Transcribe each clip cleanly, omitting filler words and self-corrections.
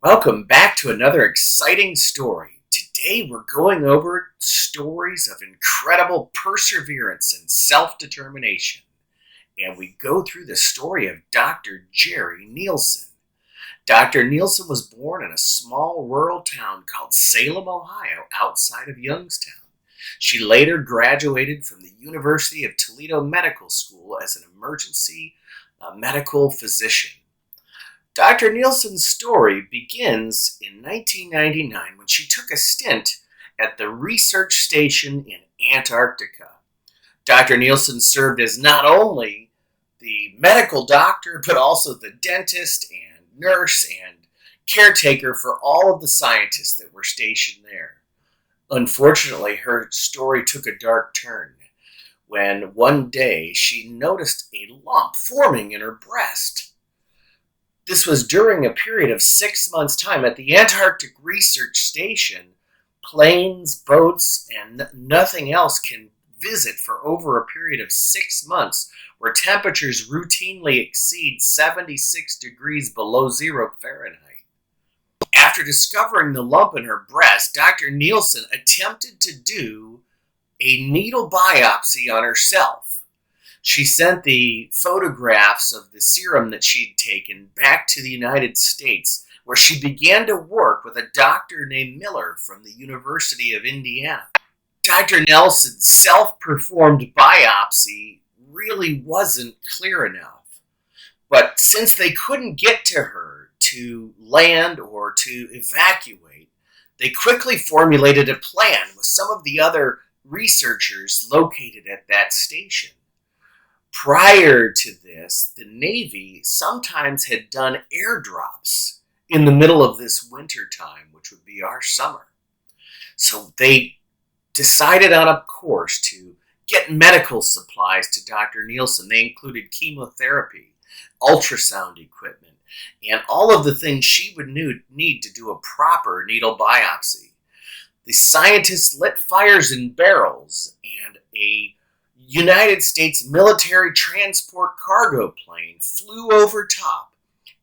Welcome back to another exciting story. Today we're going over stories of incredible perseverance and self-determination. And we go through the story of Dr. Jerri Nielsen. Dr. Nielsen was born in a small rural town called Salem, Ohio, outside of Youngstown. She later graduated from the University of Toledo Medical School as an emergency medical physician. Dr. Nielsen's story begins in 1999 when she took a stint at the research station in Antarctica. Dr. Nielsen served as not only the medical doctor, but also the dentist and nurse and caretaker for all of the scientists that were stationed there. Unfortunately, her story took a dark turn when one day she noticed a lump forming in her breast. This was during a period of 6 months' time at the Antarctic Research Station. Planes, boats, and nothing else can visit for over a period of 6 months where temperatures routinely exceed 76 degrees below zero Fahrenheit. After discovering the lump in her breast, Dr. Nielsen attempted to do a needle biopsy on herself. She sent the photographs of the serum that she'd taken back to the United States, where she began to work with a doctor named Miller from the University of Indiana. Dr. Nielsen's self-performed biopsy really wasn't clear enough, but since they couldn't get to her to land or to evacuate, they quickly formulated a plan with some of the other researchers located at that station. Prior to this, the Navy sometimes had done airdrops in the middle of this winter time, which would be our summer. So they decided on a course to get medical supplies to Dr. Nielsen. They included chemotherapy, ultrasound equipment, and all of the things she would need to do a proper needle biopsy. The scientists lit fires in barrels, and a United States military transport cargo plane flew over top,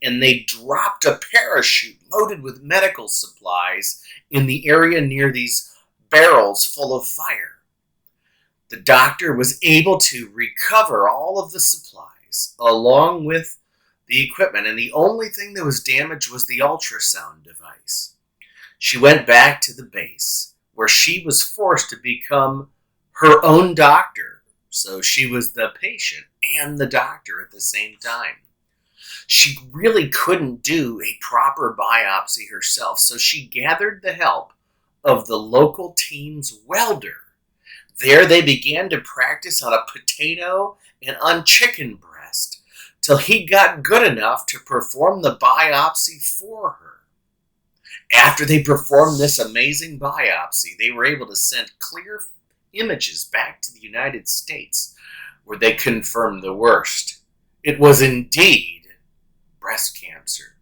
and they dropped a parachute loaded with medical supplies in the area near these barrels full of fire. The doctor was able to recover all of the supplies along with the equipment, and the only thing that was damaged was the ultrasound device. She went back to the base, where she was forced to become her own doctor. So she was the patient and the doctor at the same time. She really couldn't do a proper biopsy herself, so she gathered the help of the local team's welder. There they began to practice on a potato and on chicken breast till he got good enough to perform the biopsy for her. After they performed this amazing biopsy, they were able to send clear images back to the United States, where they confirmed the worst. It was indeed breast cancer,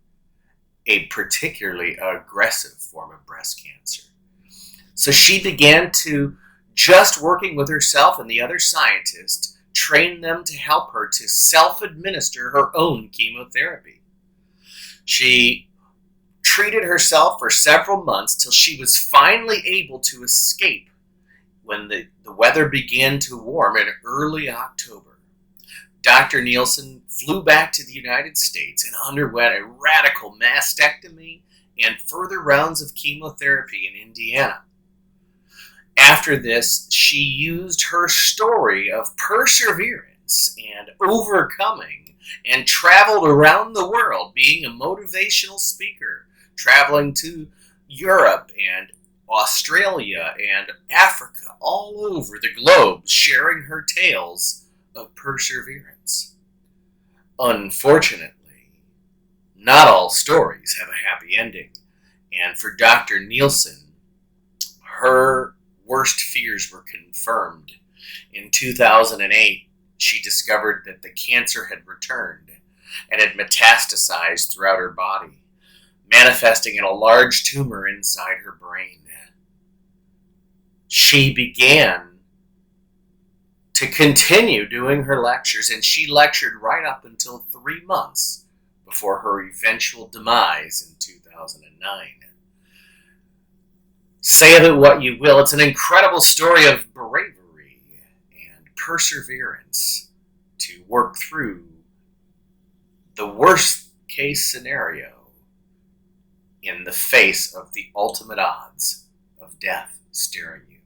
a particularly aggressive form of breast cancer. So she began to, just working with herself and the other scientists, train them to help her to self-administer her own chemotherapy. She treated herself for several months till she was finally able to escape when the weather began to warm in early October. Dr. Nielsen flew back to the United States and underwent a radical mastectomy and further rounds of chemotherapy in Indiana. After this, she used her story of perseverance and overcoming and traveled around the world being a motivational speaker, traveling to Europe and Australia and Africa, all over the globe, sharing her tales of perseverance. Unfortunately, not all stories have a happy ending, and for Dr. Nielsen, her worst fears were confirmed. In 2008, she discovered that the cancer had returned and had metastasized throughout her body, manifesting in a large tumor inside her brain. She began to continue doing her lectures, and she lectured right up until 3 months before her eventual demise in 2000. 2009. Say of it what you will, it's an incredible story of bravery and perseverance to work through the worst case scenario in the face of the ultimate odds of death staring you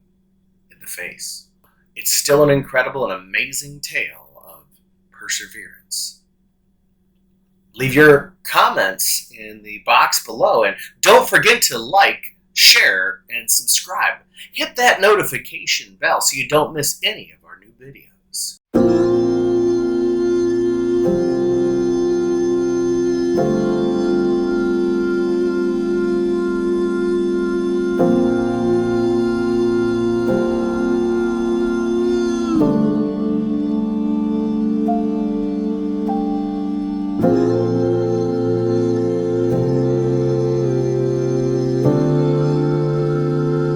in the face. It's still an incredible and amazing tale of perseverance. Leave your comments in the box below, and don't forget to like, share, and subscribe. Hit that notification bell so you don't miss any of our new videos.